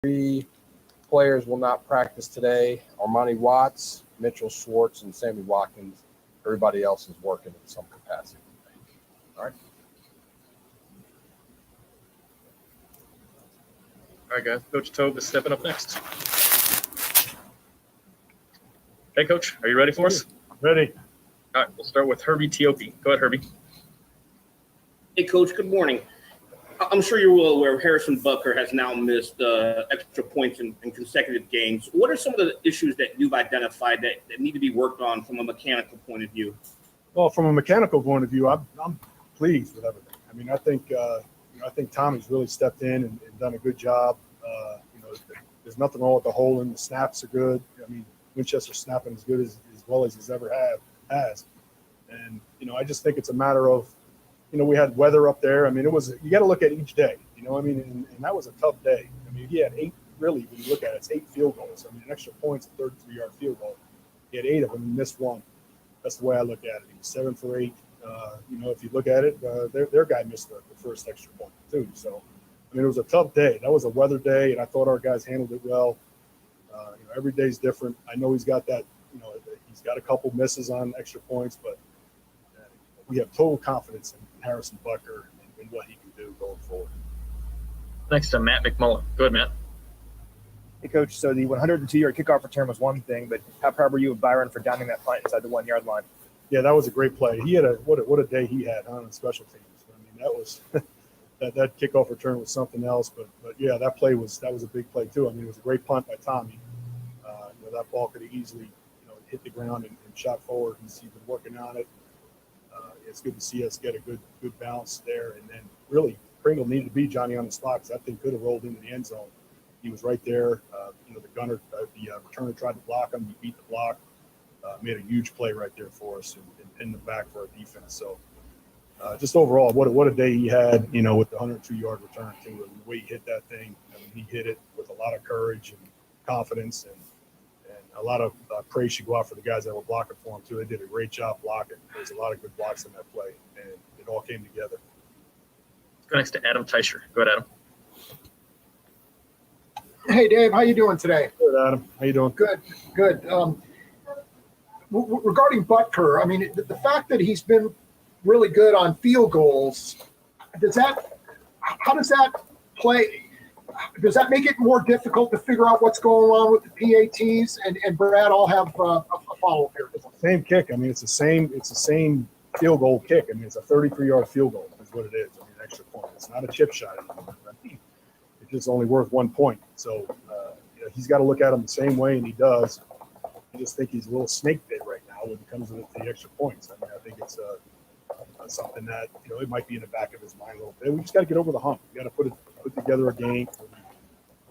Three players will not practice today: Armani Watts, Mitchell Schwartz, and Sammy Watkins. Everybody else is working in some capacity today. All right. All right, guys. Coach Toub is stepping up next. Hey, Coach, are you ready for us? Ready. All right, we'll start with Herbie Teope. Go ahead, Herbie. Hey, Coach, good morning. I'm sure you're well aware Harrison Butker has now missed extra points in consecutive games. What are some of the issues that you've identified that need to be worked on from a mechanical point of view? Well, from a mechanical point of view, I'm pleased with everything. I mean, I think Tommy's really stepped in and done a good job. There's nothing wrong with the holding. The snaps are good. I mean, Winchester's snapping as good as well as he's ever has. And, I just think it's a matter of, we had weather up there. I mean, you got to look at each day, and that was a tough day. I mean, he had 8, really, when you look at it, it's 8 field goals. I mean, an extra point's a 33-yard field goal. He had 8 of them and missed 1. That's the way I look at it. He was 7 for 8. If you look at it, their guy missed the first extra point too. So, I mean, it was a tough day. That was a weather day, and I thought our guys handled it well. Every day's different. I know he's got that, he's got a couple misses on extra points, but we have total confidence in Harrison Butker and what he can do going forward. Next to Matt McMullen. Go ahead, Matt. Hey, Coach, so the 102-yard kickoff return was one thing, but how proud were you of Byron for downing that punt inside the 1-yard line? Yeah, that was a great play. He had what a day he had on special teams. I mean, that was that kickoff return was something else. But yeah, that was a big play too. I mean, it was a great punt by Tommy. That ball could have easily hit the ground and shot forward. He's been working on it. It's good to see us get a good bounce there. And then really, Pringle needed to beat Johnny on the spot because that thing could have rolled into the end zone. He was right there. The returner tried to block him. He beat the block. Made a huge play right there for us and pinned the back for our defense. So just overall, what a day he had, with the 102-yard return too. And the way he hit that thing, he hit it with a lot of courage and confidence, and a lot of praise should go out for the guys that were blocking for him too. They did a great job blocking. There's a lot of good blocks in that play, and it all came together. Let's go next to Adam Teicher. Go ahead, Adam. Hey, Dave, how you doing today? Good, Adam. How you doing? Good. Regarding Butker, I mean, the fact that he's been really good on field goals, how does that play? Does that make it more difficult to figure out what's going on with the PATs? And Brad, I'll have a follow-up here. Same kick. I mean, it's the same field goal kick. I mean, it's a 33-yard field goal is what it is. I mean, extra point. It's not a chip shot anymore. It's just only worth 1 point. So he's got to look at him the same way, and he does. I just think he's a little snake bit right now when it comes to the extra points. I mean, I think it's something that it might be in the back of his mind a little bit. We just got to get over the hump. We got to put together a game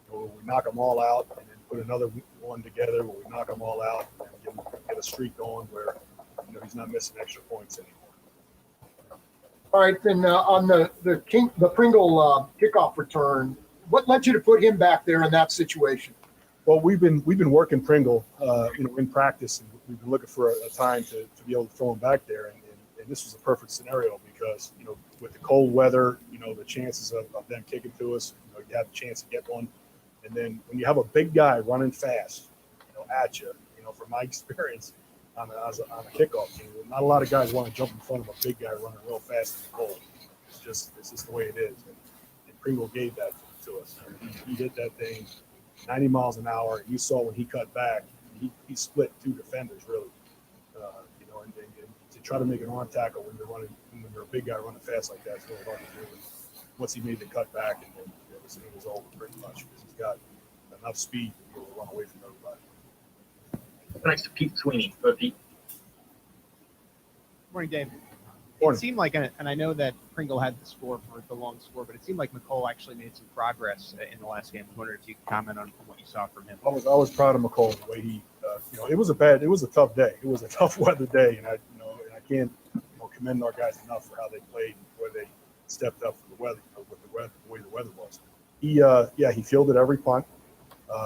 where we knock them all out, and then put another one together where we knock them all out and get a streak going where he's not missing extra points anymore. All right, then on the Pringle kickoff return, what led you to put him back there in that situation? Well, we've been working Pringle, in practice, and we've been looking for a time to be able to throw him back there, and this was a perfect scenario because with the cold weather, the chances of them kicking to us, you have a chance to get one, and then when you have a big guy running fast, at you, from my experience on a kickoff team, not a lot of guys want to jump in front of a big guy running real fast in the cold. It's just the way it is, and Pringle gave that to us. He hit that thing 90 miles an hour. You saw when he cut back, he split 2 defenders really. And to try to make an on tackle when you're a big guy running fast like that, it's really hard to do. And once he made the cut back, and then it was over pretty much because he's got enough speed to be able to run away from everybody. Next to Pete Sweeney. Go ahead, Pete. Morning, Dave. Morning. It seemed like, and I know that Pringle had the score for the long score, but it seemed like McCall actually made some progress in the last game. I wondered if you could comment on what you saw from him. I was proud of McCall the way he, it was a tough day. It was a tough weather day, and I can't commend our guys enough for how they played and where they stepped up for the weather, with the way the weather was. He fielded every punt.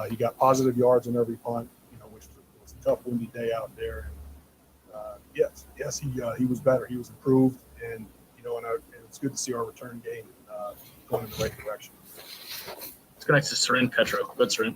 He got positive yards on every punt, which was a tough, windy day out there. Yes, he was better. He was improved, and and it's good to see our return game going in the right direction. Let's go next to Seren Petro. Go ahead, Seren.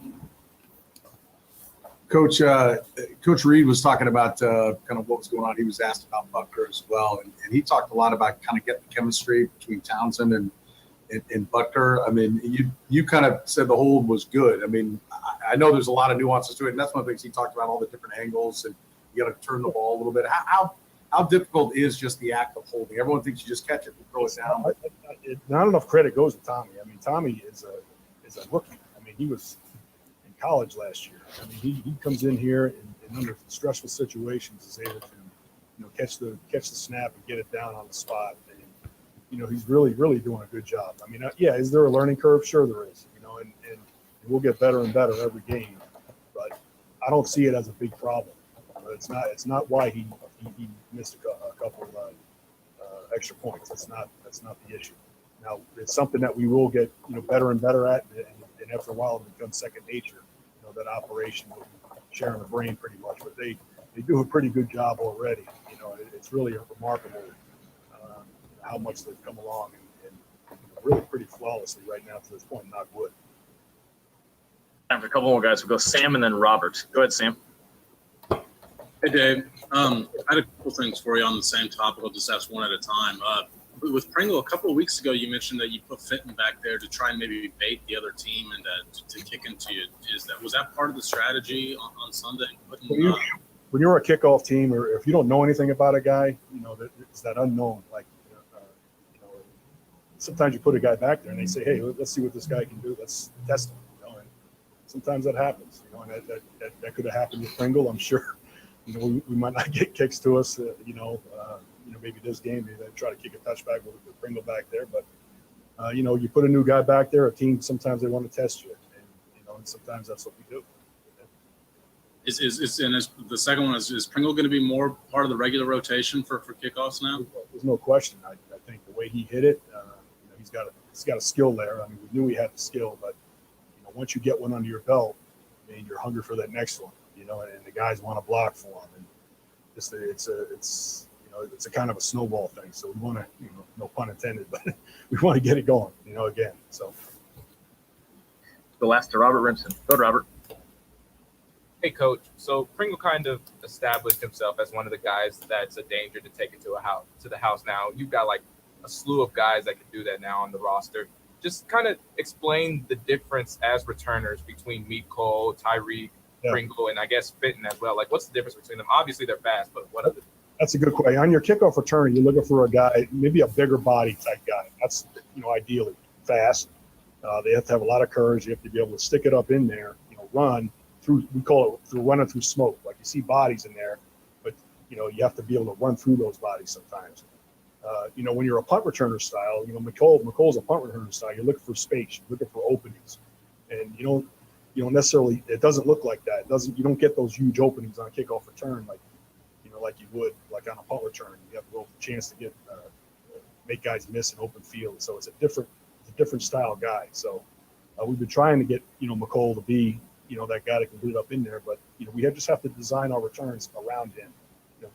Coach Reed was talking about kind of what was going on. He was asked about Butker as well, and he talked a lot about kind of getting the chemistry between Townsend and Butker. I mean, you kind of said the hold was good. I mean, I know there's a lot of nuances to it, and that's one of the things he talked about, all the different angles, and you got to turn the ball a little bit. How difficult is just the act of holding? Everyone thinks you just catch it and throw it down. Not enough credit goes to Tommy. I mean, Tommy is a rookie. I mean, he was in college last year. I mean, he comes in here and under stressful situations is able to, catch the snap and get it down on the spot. And, he's really doing a good job. I mean, is there a learning curve? Sure there is. And we'll get better and better every game. But I don't see it as a big problem. It's not why he missed a couple of extra points. That's not the issue. Now it's something that we will get better and better at, and after a while it becomes second nature. That operation will be sharing the brain pretty much, but they do a pretty good job already. It's really remarkable how much they've come along and really pretty flawlessly right now to this point. Knock wood. Time for a couple more guys. We'll go Sam and then Robert. Go ahead, Sam. Hey, Dave. I had a couple things for you on the same topic. I'll just ask one at a time. With Pringle, a couple of weeks ago, you mentioned that you put Fenton back there to try and maybe bait the other team and to kick into you. Was that part of the strategy on Sunday? When you're a kickoff team, or if you don't know anything about a guy, it's that unknown. Like, sometimes you put a guy back there and they say, "Hey, let's see what this guy can do. Let's test him." And sometimes that happens. And that could have happened with Pringle. I'm sure. We might not get kicks to us. Maybe this game they try to kick a touchback with Pringle back there. But you put a new guy back there. A team sometimes they want to test you, and sometimes that's what we do. Is the second one is Pringle going to be more part of the regular rotation for kickoffs now? There's no question. I think the way he hit it, he's got a skill there. I mean, we knew he had the skill, but once you get one under your belt, I mean, you're hungry for that next one. And the guys want to block for him, and it's a kind of a snowball thing. So we want to, no pun intended, but we want to get it going, again. So The last to Robert Rimson. Go ahead, Robert. Hey, Coach. So Pringle kind of established himself as one of the guys that's a danger to take it to the house now. You've got like a slew of guys that can do that now on the roster. Just kind of explain the difference as returners between Meat Cole, Tyreek, Pringle, and I guess Fenton as well. Like, what's the difference between them? Obviously, they're fast, but what other? That's a good question. On your kickoff return, you're looking for a guy, maybe a bigger body type guy. That's, ideally fast. They have to have a lot of courage. You have to be able to stick it up in there, run through, we call it through running through smoke. Like you see bodies in there, but, you have to be able to run through those bodies sometimes. When you're a punt returner style, McColl's a punt returner style. You're looking for space. You're looking for openings. And you don't necessarily, it doesn't look like that. You don't get those huge openings on a kickoff return like you would like on a punt return. You have a chance to make guys miss an open field. So it's a different style guy. So we've been trying to get McColl to be that guy that can put it up in there, but we just have to design our returns around him.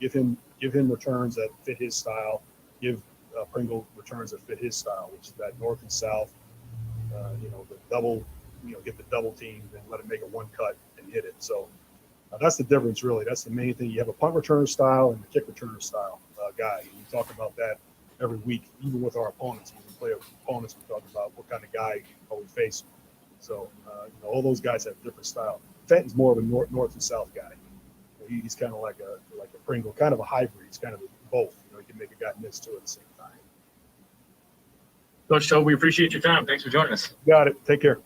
Give him returns that fit his style. Give Pringle returns that fit his style, which is that north and south. The double. Get the double team and let him make a one cut and hit it. So that's the difference, really. That's the main thing. You have a punt returner style and a kick returner style guy. And we talk about that every week, even with our opponents. When we play with opponents, we talk about what kind of guy are we facing. So, all those guys have different style. Fenton's more of a north and south guy. He's kind of like a Pringle, kind of a hybrid. He's kind of both. He can make a guy miss too at the same time. Coach Toub, we appreciate your time. Thanks for joining us. Got it. Take care.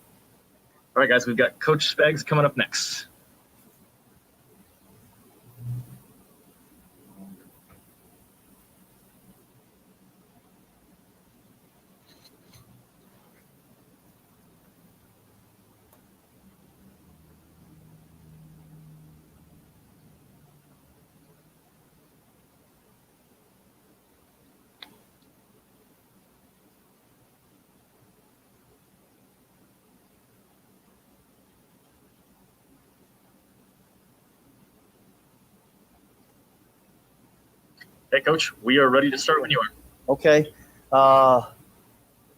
All right, guys, we've got Coach Spags coming up next. Hey, Coach, we are ready to start when you are. Okay. Well,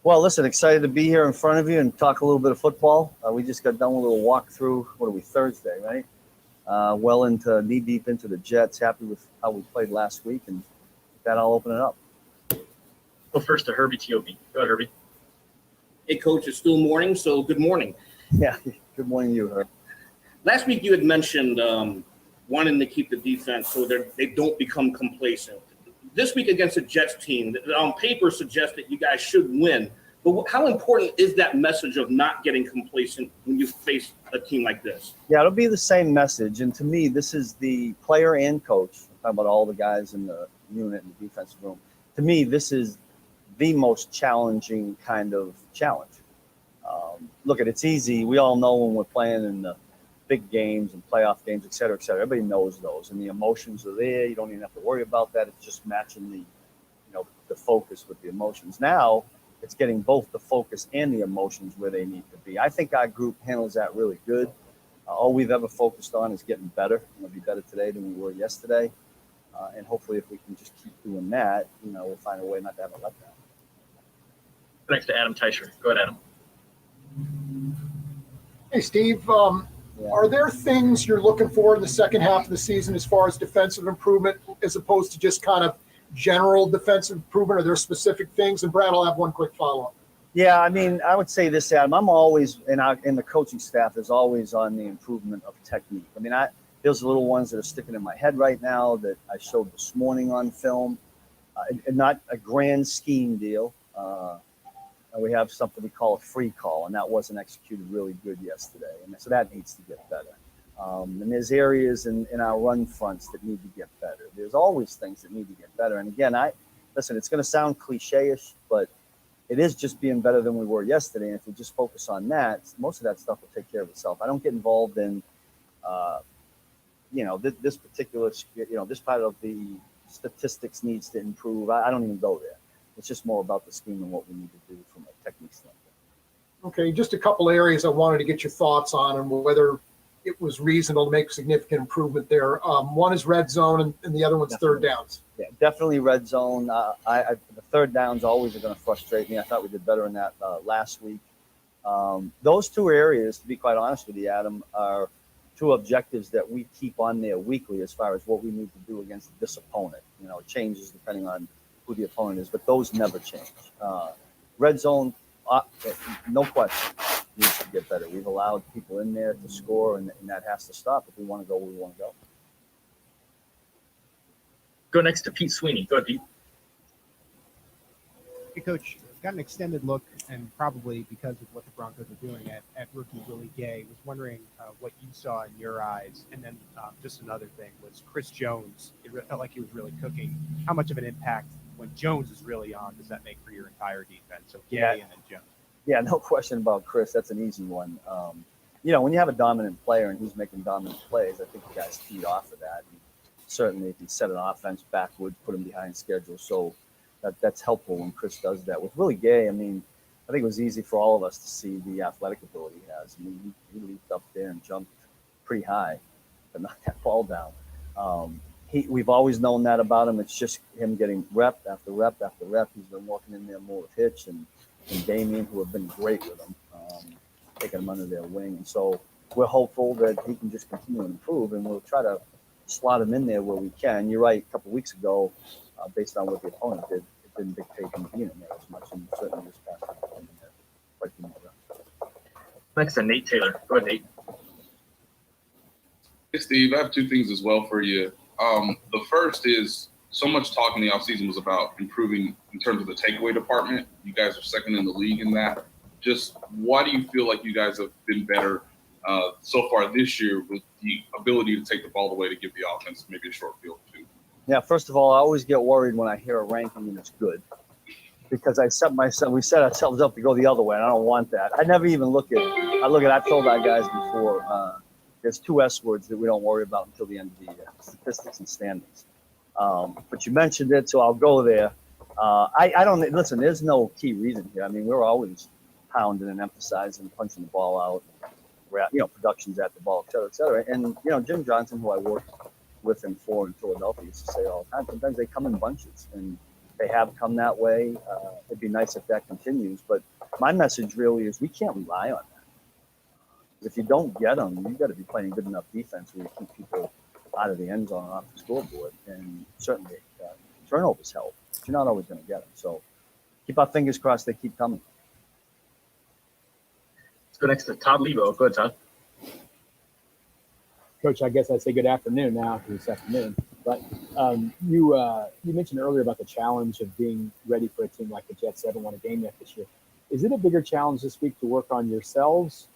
Well, listen, excited to be here in front of you and talk a little bit of football. We just got done with a little walkthrough. What are we, Thursday, right? Well into knee deep into the Jets. Happy with how we played last week, and with that, I'll open it up. Go first to Herbie Tiobi. Go ahead, Herbie. Hey, Coach, it's still morning, so good morning. Yeah, good morning to you, Herb. Last week you had mentioned wanting to keep the defense so they don't become complacent. This week against the Jets team, that on paper suggests that you guys should win. But how important is that message of not getting complacent when you face a team like this? Yeah, it'll be the same message. And to me, this is the player and coach. I'm talking about all the guys in the unit in the defensive room. To me, this is the most challenging kind of challenge. Look, it's easy. We all know when we're playing in the big games and playoff games, et cetera, et cetera. Everybody knows those, and the emotions are there. You don't even have to worry about that. It's just matching the focus with the emotions. Now it's getting both the focus and the emotions where they need to be. I think our group handles that really good. All we've ever focused on is getting better. We'll be better today than we were yesterday, and hopefully, if we can just keep doing that, we'll find a way not to have a letdown. Next to Adam Teicher. Go ahead, Adam. Hey, Steve, are there things you're looking for in the second half of the season as far as defensive improvement as opposed to just kind of general defensive improvement? Are there specific things? And Brad, I'll have one quick follow-up. Yeah, I mean, I would say this, Adam. I'm always, in the coaching staff is always on the improvement of technique. I mean, there's little ones that are sticking in my head right now that I showed this morning on film, and not a grand scheme deal. And we have something we call a free call, and that wasn't executed really good yesterday. And so that needs to get better. And there's areas in our run fronts that need to get better. There's always things that need to get better. And again, listen, it's going to sound cliche-ish, but it is just being better than we were yesterday. And if we just focus on that, most of that stuff will take care of itself. I don't get involved in, this particular, this part of the statistics needs to improve. I don't even go there. It's just more about the scheme and what we need to do from a technique standpoint. Okay, just a couple areas I wanted to get your thoughts on and whether it was reasonable to make significant improvement there. One is red zone and the other one's third downs. Yeah, definitely red zone. The third downs always are going to frustrate me. I thought we did better in that last week. Those two areas, to be quite honest with you, Adam, are two objectives that we keep on there weekly as far as what we need to do against this opponent. It changes depending on who the opponent is, but those never change. Red zone, no question, needs to get better. We've allowed people in there to score, and that has to stop if we want to go where we want to go. Go next to Pete Sweeney. Go ahead, Pete. Hey, Coach, got an extended look, and probably because of what the Broncos are doing at rookie Willie Gay. Was wondering what you saw in your eyes. And then just another thing was Chris Jones. It felt like he was really cooking. How much of an impact when Jones is really on does that make for your entire defense? So Gay and then Jones. Yeah, no question about Chris. That's an easy one. When you have a dominant player and he's making dominant plays, I think the guys feed off of that. And certainly, if you set an offense backwards, put him behind schedule. So that's helpful when Chris does that. With Willie Gay, I think it was easy for all of us to see the athletic ability he has. He leaped up there and jumped pretty high, but knocked that ball down. We've always known that about him. It's just him getting rep after rep after rep. He's been walking in there more with Hitch and Damien, who have been great with him, taking him under their wing. And so we're hopeful that he can just continue to improve, and we'll try to slot him in there where we can. You're right, a couple of weeks ago, based on what the opponent did, it didn't dictate him being in there as much, and certainly this past week in there quite a few more reps. Next to Nate Taylor. Go ahead, Nate. Hey, Steve, I have two things as well for you. The first is so much talk in the offseason was about improving in terms of the takeaway department. You guys are second in the league in that. Just why do you feel like you guys have been better so far this year with the ability to take the ball away to give the offense maybe a short field too? Yeah, first of all, I always get worried when I hear a ranking and it's good, because we set ourselves up to go the other way, and I don't want that. I never even look at it. I've told our guys before, there's two S words that we don't worry about until the end of the year: statistics and standings. But you mentioned it, so I'll go there. I don't listen. There's no key reason here. We're always pounding and emphasizing, punching the ball out. Production's at the ball, et cetera, et cetera. And Jim Johnson, who I worked with him in Philadelphia, used to say all the time, sometimes they come in bunches, and They have come that way. It'd be nice if that continues. But my message really is we can't rely on that. If you don't get them, you've got to be playing good enough defense where you keep people out of the end zone and off the scoreboard. And certainly turnovers help. But you're not always going to get them. So keep our fingers crossed they keep coming. Let's go next to Todd Lebo. Go ahead, Todd. Coach, I guess I'd say good afternoon now this afternoon. But you mentioned earlier about the challenge of being ready for a team like the Jets that haven't won a game yet this year. Is it a bigger challenge this week to work on yourselves,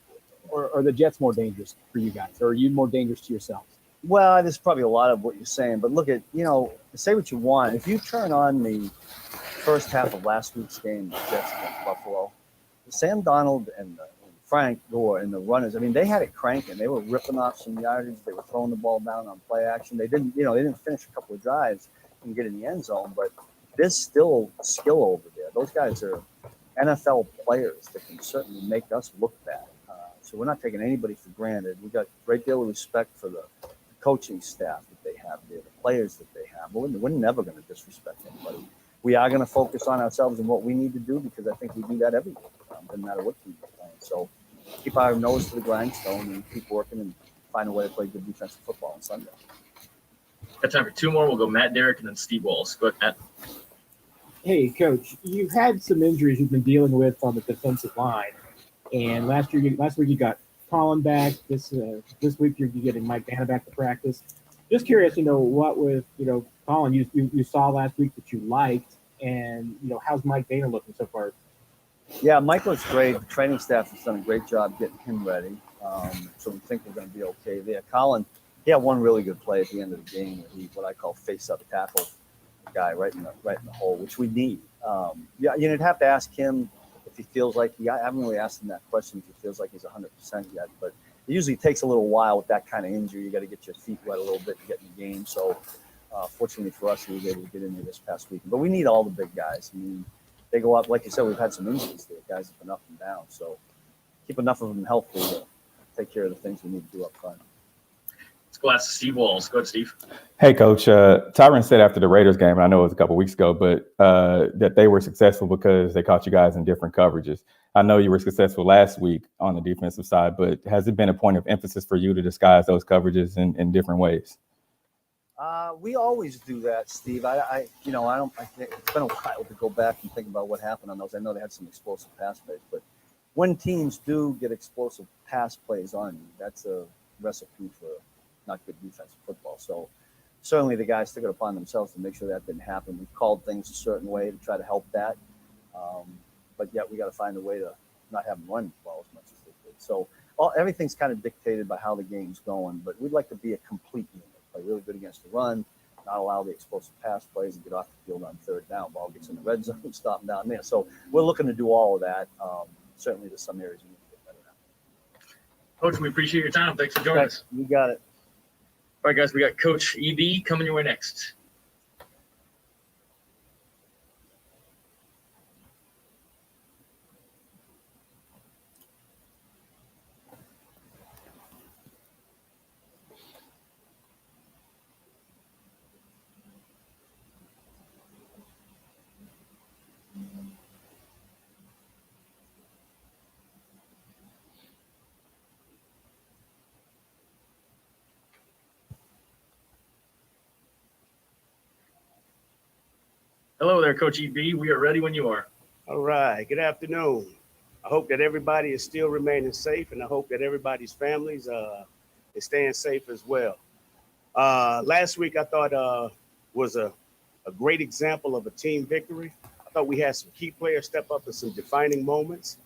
or are the Jets more dangerous for you guys, or are you more dangerous to yourselves? Well, there's probably a lot of what you're saying, but look at, say what you want. If you turn on the first half of last week's game, the Jets against Buffalo, Sam Darnold and Frank Gore and the runners, I mean, they had it cranking. They were ripping off some yardage. They were throwing the ball down on play action. They didn't finish a couple of drives and get in the end zone, but there's still skill over there. Those guys are NFL players that can certainly make us look bad. So we're not taking anybody for granted. We've got a great deal of respect for the coaching staff that they have there, the players that they have. We're never going to disrespect anybody. We are going to focus on ourselves and what we need to do, because I think we do that every week, no matter what team we're playing. So keep our nose to the grindstone and keep working and find a way to play good defensive football on Sunday. Got time for two more. We'll go Matt Derrick and then Steve Walls. Go ahead, Matt. Hey, Coach, you've had some injuries you've been dealing with on the defensive line, and last week you got Colin back. This week you're getting Mike Vanna back to practice. Just curious, what with Colin you saw last week that you liked, and how's Mike Vanna looking so far? Yeah, Mike looks great. The training staff has done a great job getting him ready. So we think we're going to be okay there. Colin, he had one really good play at the end of the game where he, what I call face-up tackle the guy right in the hole, which we need. You'd have to ask him if he feels like I haven't really asked him that question if he feels like he's 100% yet, but it usually takes a little while with that kind of injury. You got to get your feet wet a little bit to get in the game. So fortunately for us, he was able to get in there this past week. But we need all the big guys. I mean, they go up, like you said, we've had some injuries there. Guys have been up and down. So keep enough of them healthy to take care of the things we need to do up front. Let's go ask Steve Walls. Go ahead, Steve. Hey, Coach. Tyron said after the Raiders game, and I know it was a couple weeks ago, but that they were successful because they caught you guys in different coverages. I know you were successful last week on the defensive side, but has it been a point of emphasis for you to disguise those coverages in different ways? We always do that, Steve. I think it's been a while to go back and think about what happened on those. I know they had some explosive pass plays, but when teams do get explosive pass plays on you, that's a recipe for not good defensive football. So certainly the guys took it upon themselves to make sure that didn't happen. We called things a certain way to try to help that, but yet we got to find a way to not have them run the ball as much as they did. So everything's kind of dictated by how the game's going, but we'd like to be a complete unit. Play really good against the run, not allow the explosive pass plays and get off the field on third down. Ball gets in the red zone, stop them down there. So we're looking to do all of that. Certainly there's some areas we need to get better at. Coach, we appreciate your time. Thanks for joining us. You got it. All right, guys, we got Coach EB coming your way next. Hello there, Coach EB. We are ready when you are. All right. Good afternoon. I hope that everybody is still remaining safe, and I hope that everybody's families is staying safe as well. Last week, I thought was a great example of a team victory. I thought we had some key players step up in some defining moments.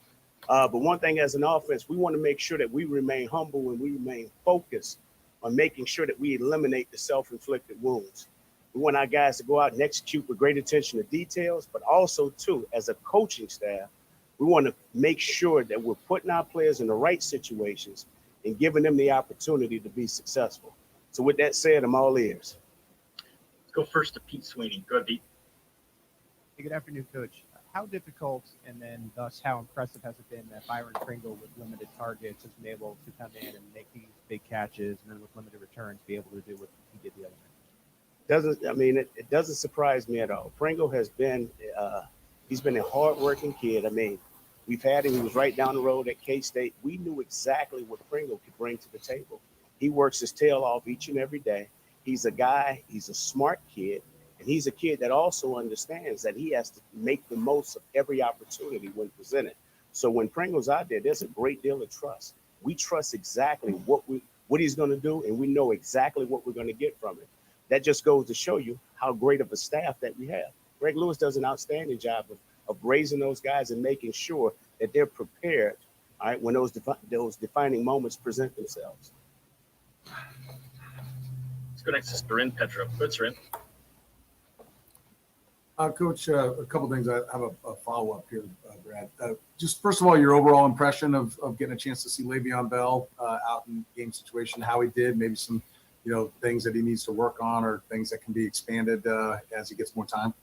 But one thing as an offense, we want to make sure that we remain humble and we remain focused on making sure that we eliminate the self-inflicted wounds. We want our guys to go out and execute with great attention to details, but also, too, as a coaching staff, we want to make sure that we're putting our players in the right situations and giving them the opportunity to be successful. So with that said, I'm all ears. Let's go first to Pete Sweeney. Go ahead, Pete. Hey, good afternoon, Coach. How difficult and then thus how impressive has it been that Byron Pringle with limited targets has been able to come in and make these big catches and then with limited returns be able to do what he did the other night? It doesn't surprise me at all. Pringle has been, he's been a hardworking kid. I mean, we've had him. He was right down the road at K-State. We knew exactly what Pringle could bring to the table. He works his tail off each and every day. He's a guy. He's a smart kid, and he's a kid that also understands that he has to make the most of every opportunity when presented. So when Pringle's out there, there's a great deal of trust. We trust exactly what he's going to do, and we know exactly what we're going to get from it. That just goes to show you how great of a staff that we have. Greg Lewis does an outstanding job of raising those guys and making sure that they're prepared, all right, when those defining moments present themselves. Let's go next to Storin Petro. Good, Storin. Coach, a couple things. I have a follow-up here, Brad. Just first of all, your overall impression of getting a chance to see Le'Veon Bell out in game situation, how he did, maybe some things that he needs to work on or things that can be expanded as he gets more time.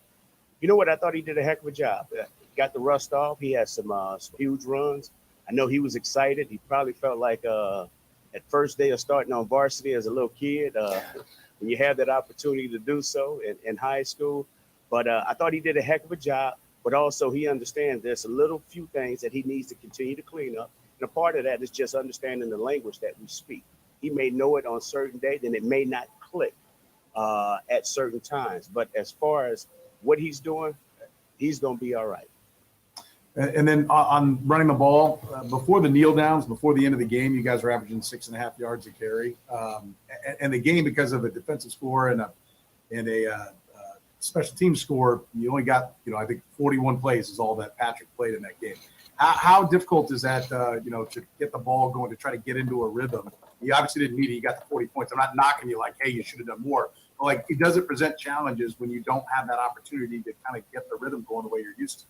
You know what? I thought he did a heck of a job. Got the rust off. He had some huge runs. I know he was excited. He probably felt like at first day of starting on varsity as a little kid, when you have that opportunity to do so in high school. But I thought he did a heck of a job. But also he understands there's a little few things that he needs to continue to clean up. And a part of that is just understanding the language that we speak. He may know it on certain days, and it may not click at certain times. But as far as what he's doing, he's going to be all right. And then on running the ball, before the kneel downs, before the end of the game, you guys were averaging 6.5 yards a carry. And the game, because of a defensive score and a special team score, you only got, I think 41 plays is all that Patrick played in that game. How difficult is that, to get the ball going, to try to get into a rhythm? You obviously didn't need it. You got the 40 points. I'm not knocking you like, hey, you should have done more. But like, it doesn't present challenges when you don't have that opportunity to kind of get the rhythm going the way you're used to.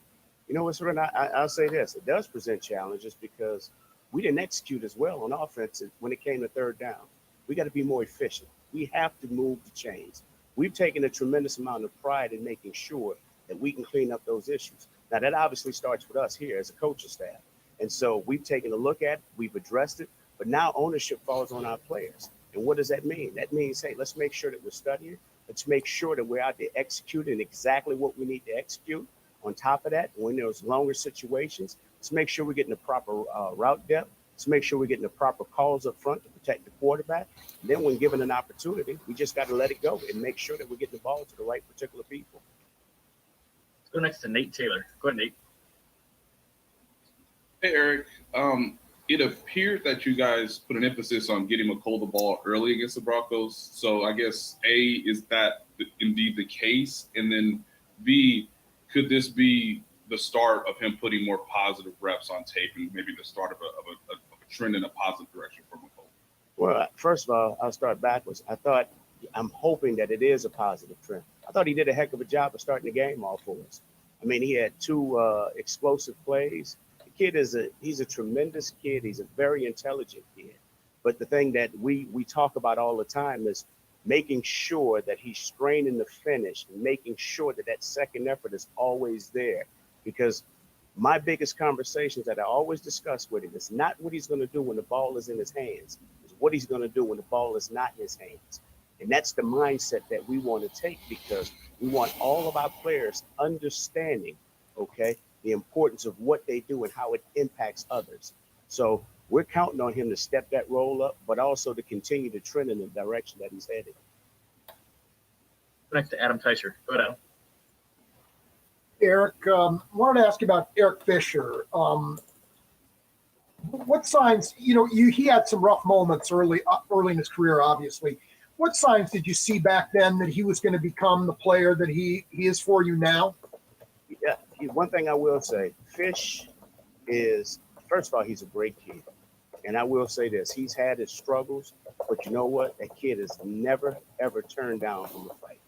You know what's right? I'll say this. It does present challenges because we didn't execute as well on offense when it came to third down. We got to be more efficient. We have to move the chains. We've taken a tremendous amount of pride in making sure that we can clean up those issues. Now, that obviously starts with us here as a coaching staff. And so we've taken a look at it, we've addressed it, but now ownership falls on our players. And what does that mean? That means, hey, let's make sure that we're studying. Let's make sure that we're out there executing exactly what we need to execute. On top of that, when there's longer situations, let's make sure we're getting the proper route depth. Let's make sure we're getting the proper calls up front to protect the quarterback. And then when given an opportunity, we just got to let it go and make sure that we're getting the ball to the right particular people. Let's go next to Nate Taylor. Go ahead, Nate. Hey, Eric. It appeared that you guys put an emphasis on getting McColl the ball early against the Broncos. So I guess, A, is that indeed the case? And then B, could this be the start of him putting more positive reps on tape and maybe the start of a trend in a positive direction for McColl? Well, first of all, I'll start backwards. I'm hoping that it is a positive trend. I thought he did a heck of a job of starting the game off for us. I mean, he had two explosive plays. The kid he's a tremendous kid. He's a very intelligent kid. But the thing that we talk about all the time is making sure that he's straining the finish and making sure that second effort is always there. Because my biggest conversations that I always discuss with him is not what he's going to do when the ball is in his hands. It's what he's going to do when the ball is not in his hands. And that's the mindset that we want to take because we want all of our players understanding, okay, the importance of what they do and how it impacts others. So we're counting on him to step that role up, but also to continue to trend in the direction that he's headed. Next to Adam Teicher. Go ahead, Adam. Eric, wanted to ask you about Eric Fisher. What signs, he had some rough moments early in his career, obviously. What signs did you see back then that he was going to become the player that he is for you now? Yeah, one thing I will say, Fish is, first of all, he's a great kid. And I will say this, he's had his struggles, but you know what? That kid has never, ever turned down from a fight.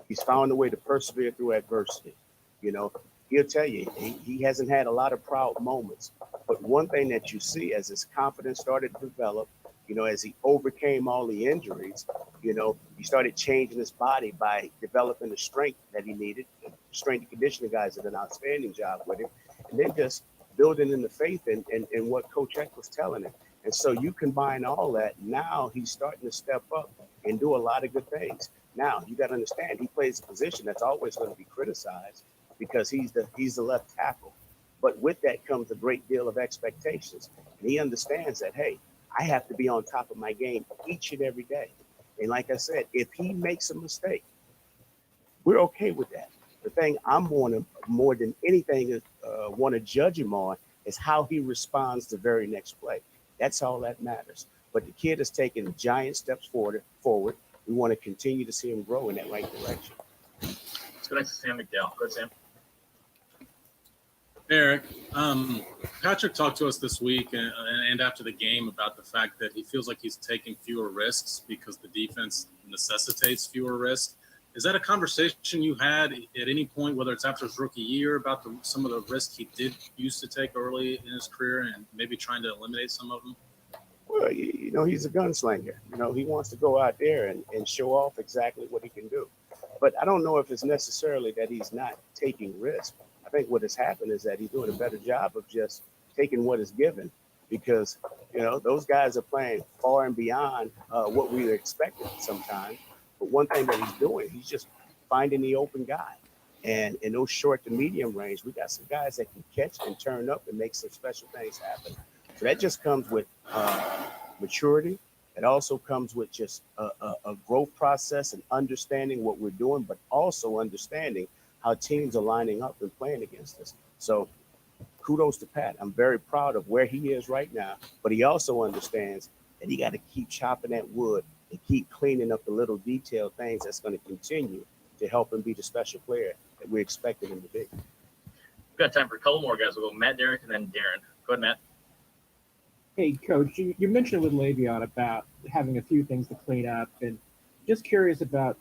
He's found a way to persevere through adversity. He'll tell you, he hasn't had a lot of proud moments. But one thing that you see as his confidence started to develop, as he overcame all the injuries, he started changing his body by developing the strength that he needed. The strength and conditioning guys did an outstanding job with him. And then just building in the faith in what Coach Eck was telling him. And so you combine all that. Now he's starting to step up and do a lot of good things. Now you got to understand he plays a position that's always going to be criticized because he's the left tackle. But with that comes a great deal of expectations. And he understands that, hey, I have to be on top of my game each and every day. And like I said, if he makes a mistake, we're okay with that. The thing I'm more than anything want to judge him on is how he responds the very next play. That's all that matters. But the kid has taken giant steps forward. We want to continue to see him grow in that right direction. Let's go next to Sam McDowell. Go ahead, Sam. Eric, Patrick talked to us this week and after the game about the fact that he feels like he's taking fewer risks because the defense necessitates fewer risks. Is that a conversation you had at any point, whether it's after his rookie year, about some of the risks he did used to take early in his career and maybe trying to eliminate some of them? Well, he's a gunslinger. He wants to go out there and show off exactly what he can do. But I don't know if it's necessarily that he's not taking risks. I think what has happened is that he's doing a better job of just taking what is given because, those guys are playing far and beyond what we were expecting sometimes. But one thing that he's doing, he's just finding the open guy. And in those short to medium range, we got some guys that can catch and turn up and make some special things happen. So that just comes with maturity. It also comes with just a growth process and understanding what we're doing, but also understanding how teams are lining up and playing against us. So kudos to Pat. I'm very proud of where he is right now, but he also understands that he got to keep chopping that wood and keep cleaning up the little detailed things that's going to continue to help him be the special player that we expected him to be. We've got time for a couple more guys. We'll go Matt, Derek, and then Darren. Go ahead, Matt. Hey, Coach, you mentioned with Le'Veon about having a few things to clean up, and just curious about,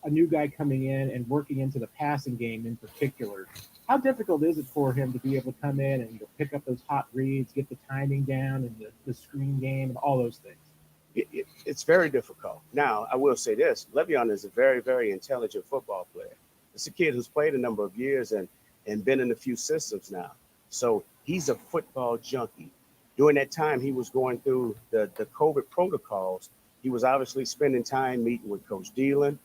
a new guy coming in and working into the passing game in particular. How difficult is it for him to be able to come in and pick up those hot reads, get the timing down and the screen game and all those things? It's very difficult. Now, I will say this. Le'Veon is a very, very intelligent football player. It's a kid who's played a number of years and been in a few systems now. So he's a football junkie. During that time, he was going through the COVID protocols. He was obviously spending time meeting with Coach Dillon,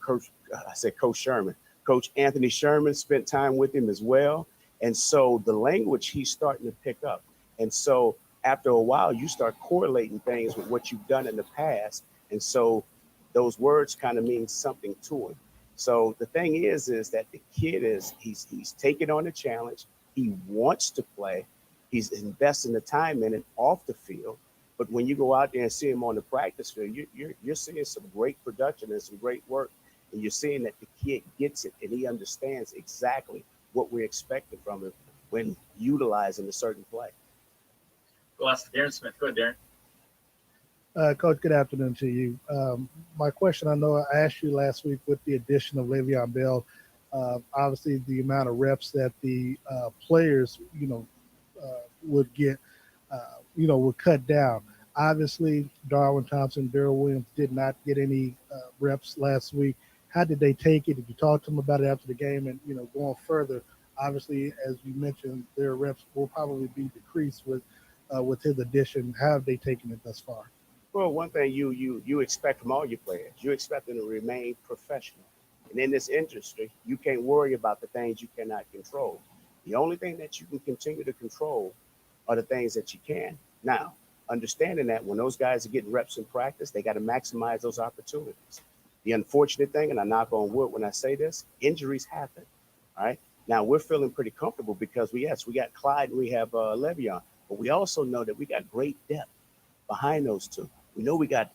Coach Sherman. Coach Anthony Sherman spent time with him as well. And so the language he's starting to pick up. And so after a while, you start correlating things with what you've done in the past. And so those words kind of mean something to him. So the thing is that the kid he's taking on the challenge. He wants to play. He's investing the time in it off the field. But when you go out there and see him on the practice field, you're seeing some great production and some great work. And you're seeing that the kid gets it and he understands exactly what we're expecting from him when utilizing a certain play. We'll ask Darren Smith. Go ahead, Darren. Coach, good afternoon to you. My question, I know I asked you last week with the addition of Le'Veon Bell, obviously the amount of reps that the players, would get, would cut down. Obviously, Darwin Thompson, Darrell Williams did not get any reps last week. How did they take it? Did you talk to them about it after the game? And, going further, obviously, as you mentioned, their reps will probably be decreased with his addition. How have they taken it thus far? Well, one thing you expect from all your players, you expect them to remain professional. And in this industry, you can't worry about the things you cannot control. The only thing that you can continue to control are the things that you can. Now, understanding that when those guys are getting reps in practice, they got to maximize those opportunities. The unfortunate thing, and I knock on wood when I say this, injuries happen. All right. Now we're feeling pretty comfortable because we got Clyde and we have Le'Veon, but we also know that we got great depth behind those two. We know we got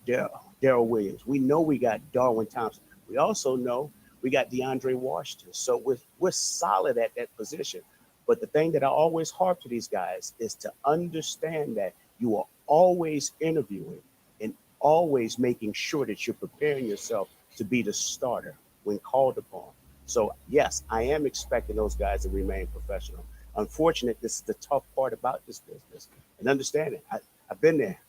Darrell Williams. We know we got Darwin Thompson. We also know we got DeAndre Washington. So we're solid at that position. But the thing that I always harp to these guys is to understand that you are always interviewing and always making sure that you're preparing yourself to be the starter when called upon. So, yes, I am expecting those guys to remain professional. Unfortunately, this is the tough part about this business. And understand it. I've been there.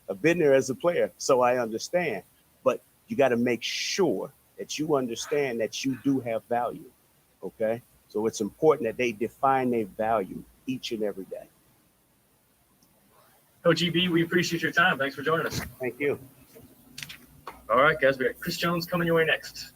I've been there as a player, so I understand. But you got to make sure that you understand that you do have value, okay? So it's important that they define their value each and every day. Coach EB, we appreciate your time. Thanks for joining us. Thank you. All right, guys, we got Chris Jones coming your way next.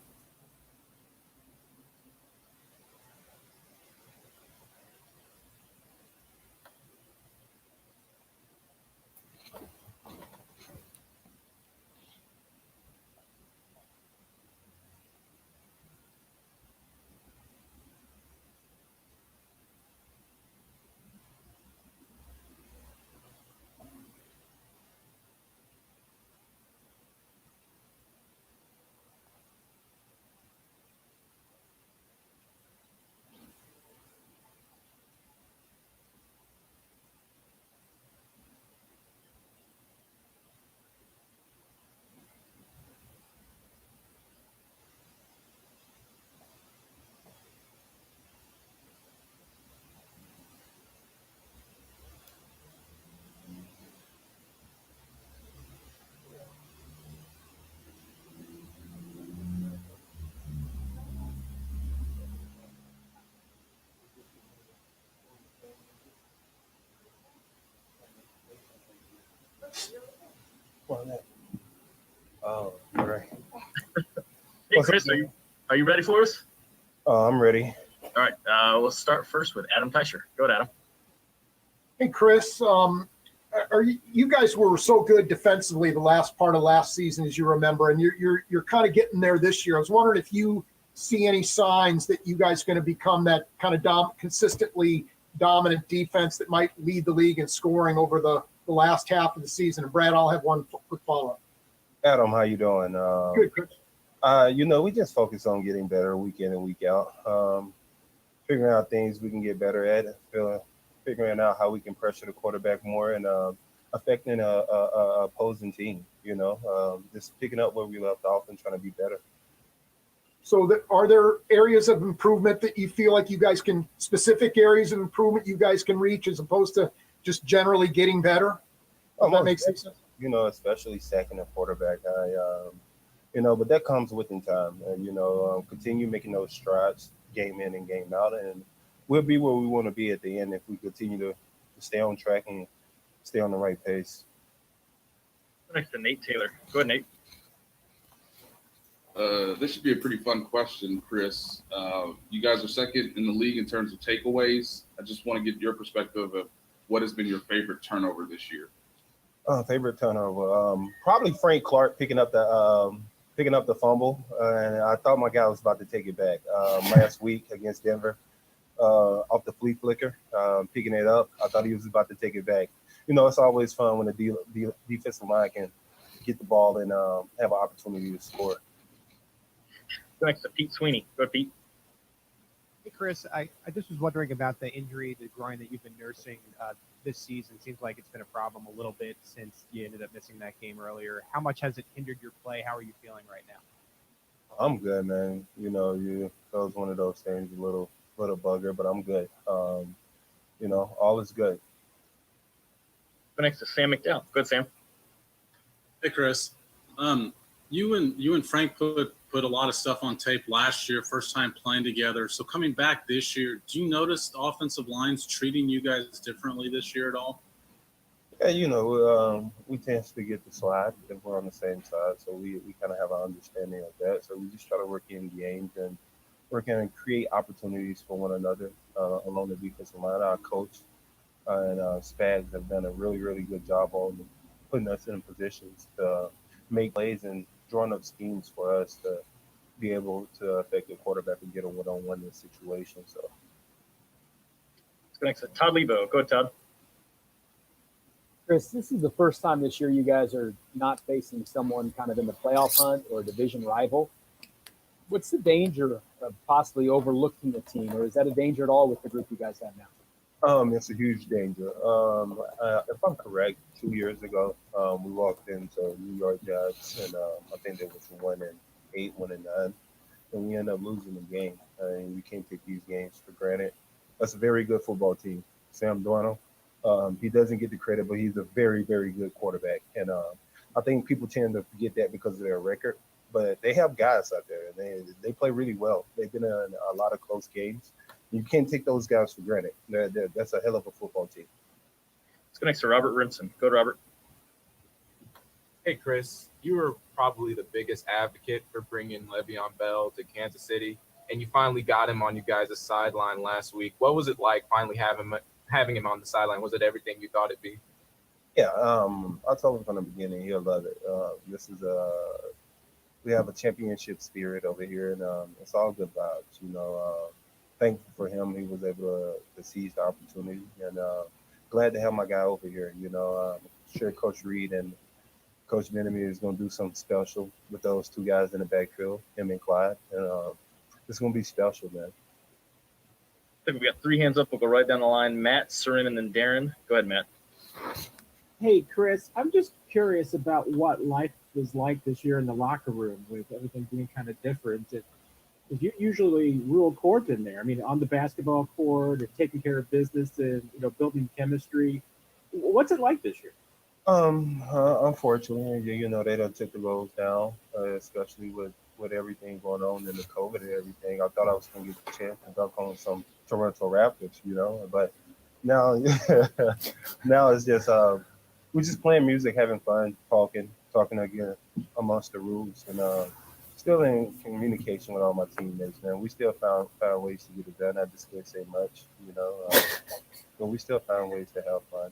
Oh, all right. Hey, Chris, are you ready for us? I'm ready. All right, we'll start first with Adam Teicher. Go ahead, Adam. Hey, Chris, you guys were so good defensively the last part of last season, as you remember, and you're kind of getting there this year. I was wondering if you see any signs that you guys are going to become that kind of consistently dominant defense that might lead the league in scoring over the last half of the season. And Brad, I'll have one quick follow-up. Adam, how you doing? Good, Chris. We just focus on getting better week in and week out, figuring out things we can get better at, figuring out how we can pressure the quarterback more and affecting a opposing team. Just picking up where we left off and trying to be better. So are there areas of improvement that you feel like you guys can, specific areas of improvement you guys can reach as opposed to just generally getting better? That makes sense. Especially sacking a quarterback. But that comes within time. And, continue making those strides game in and game out. And we'll be where we want to be at the end if we continue to stay on track and stay on the right pace. Next to Nate Taylor. Go ahead, Nate. This should be a pretty fun question, Chris. You guys are second in the league in terms of takeaways. I just want to get your perspective of what has been your favorite turnover this year. Favorite turnover, probably Frank Clark picking up the fumble, and I thought my guy was about to take it back last week against Denver off the flea flicker, picking it up. I thought he was about to take it back. It's always fun when the defensive line can get the ball and have an opportunity to score. Next to Pete Sweeney. Go ahead, Pete. Hey, Chris, I just was wondering about the injury, the groin that you've been nursing this season. Seems like it's been a problem a little bit since you ended up missing that game earlier. How much has it hindered your play? How are you feeling right now? I'm good, man. That was one of those things, a little bugger, but I'm good. All is good. Go next to Sam McDowell. Go ahead, Sam. Hey, Chris. You and Frank put a lot of stuff on tape last year, first time playing together. So coming back this year, do you notice the offensive lines treating you guys differently this year at all? Yeah, we tend to get the slide if we're on the same side. So we kind of have an understanding of that. So we just try to work in games and work in and create opportunities for one another along the defensive line. Our coach and Spags have done a really, really good job on putting us in positions to make plays and drawing up schemes for us to be able to affect the quarterback and get a one-on-one in this situation. So let's go next to Todd Lebo. Go ahead, Todd. Chris, this is the first time this year you guys are not facing someone kind of in the playoff hunt or a division rival. What's the danger of possibly overlooking the team, or is that a danger at all with the group you guys have now? It's a huge danger. If I'm correct, 2 years ago, we walked into New York Jets, and I think there was 1-8, 1-9, and we ended up losing the game. And we can't take these games for granted. That's a very good football team. Sam Darnold, he doesn't get the credit, but he's a very, very good quarterback. And I think people tend to forget that because of their record. But they have guys out there, and they play really well. They've been in a lot of close games. You can't take those guys for granted. That's a hell of a football team. Let's go next to Robert Rimson. Go, Robert. Hey, Chris, you were probably the biggest advocate for bringing Le'Veon Bell to Kansas City, and you finally got him on you guys' sideline last week. What was it like finally having him on the sideline? Was it everything you thought it'd be? Yeah, I told him from the beginning he'll love it. We have a championship spirit over here, and it's all good vibes. Thankful for him, he was able to seize the opportunity, and glad to have my guy over here. I'm sure Coach Reed and Coach Bieniemy is going to do something special with those two guys in the backfield, him and Clyde, and it's going to be special, man. I think we got 3 hands up. We'll go right down the line. Matt, Sarin, and then Darren. Go ahead, Matt. Hey, Chris, I'm just curious about what life was like this year in the locker room with everything being kind of different. You usually rule court in there. I mean, on the basketball court, and taking care of business, and building chemistry. What's it like this year? Unfortunately, they done took the roles down, especially with everything going on in the COVID and everything. I thought I was going to get the chance to dunk on some Toronto Raptors, but now, now it's just we're just playing music, having fun, talking again amongst the rules, and still in communication with all my teammates, man. We still found ways to get it done. I just can't say much, but we still found ways to have fun.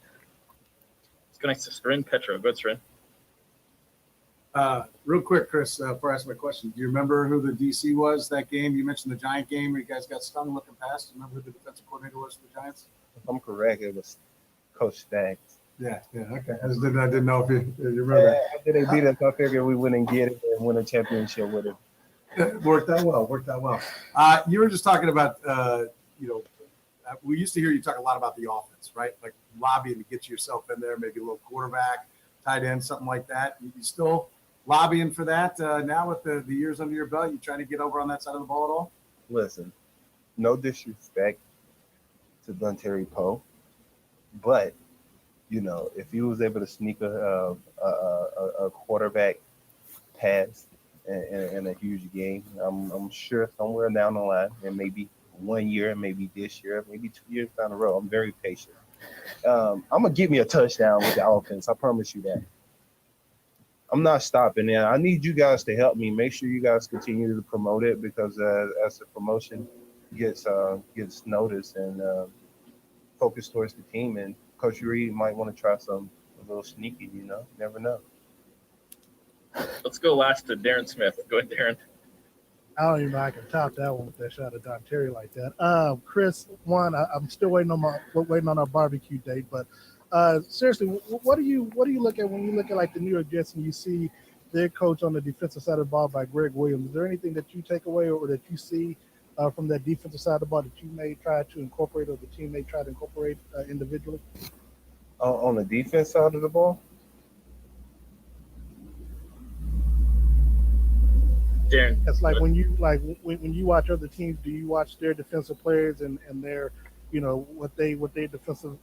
Let's go next to Sarin Petro. Go ahead, Sarin. Real quick, Chris, before I ask my question, do you remember who the DC was that game? You mentioned the Giant game where you guys got stung looking past. Do you remember who the defensive coordinator was for the Giants? If I'm correct, it was Coach Staggs. Yeah, okay. I didn't know if you remember. After they beat us, I figured we wouldn't get it and win a championship with it. It worked out well. You were just talking about, we used to hear you talk a lot about the offense, right? Like lobbying to get yourself in there, maybe a little quarterback, tight end, something like that. You still lobbying for that now with the years under your belt? You trying to get over on that side of the ball at all? Listen, no disrespect to Dontari Poe, but if he was able to sneak a quarterback pass in a huge game, I'm sure somewhere down the line, and maybe 1 year, maybe this year, maybe 2 years down the road, I'm very patient. I'm gonna get me a touchdown with the offense. I promise you that. I'm not stopping, and I need you guys to help me. Make sure you guys continue to promote it, because as the promotion gets noticed and focused towards the team, and Coach Reed might want to try a little sneaky, never know. Let's go last to Darren Smith. Go ahead, Darren. I don't even know I can top that one with that shot at Don Terry like that. Chris, I'm still waiting on our barbecue date, but seriously, what do you look at when you look at like the New York Jets and you see their coach on the defensive side of the ball by Greg Williams? Is there anything that you take away or that you see from that defensive side of the ball that you may try to incorporate or the team may try to incorporate individually? On the defense side of the ball? Darren. It's like when you watch other teams, do you watch their defensive players and their, what their defensive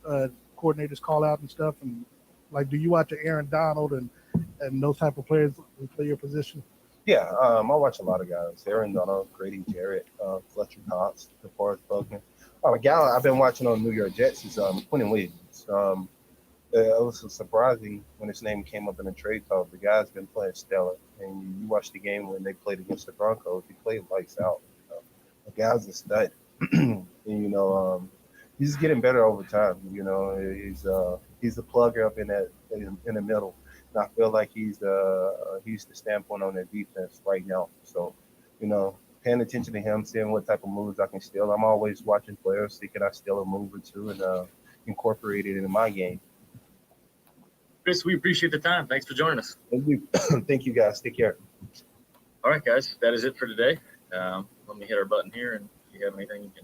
coordinators call out and stuff, and like, do you watch Aaron Donald and those type of players who play your position? Yeah, I watch a lot of guys. Aaron Donald, Grady Jarrett, Fletcher Cox, DeForest Buckner. A guy I've been watching on New York Jets is Quentin Williams. It was surprising when his name came up in the trade talk. The guy's been playing stellar, and you watch the game when they played against the Broncos. He played lights out. The guy's a stud, and he's getting better over time. He's a plugger up in the middle. And I feel like he's the standpoint on the defense right now. So, paying attention to him, seeing what type of moves I can steal. I'm always watching players, see can I steal a move or two and incorporate it into my game. Chris, we appreciate the time. Thanks for joining us. Thank you. Thank you, guys. Take care. All right, guys, that is it for today. Let me hit our button here, and if you have anything, you can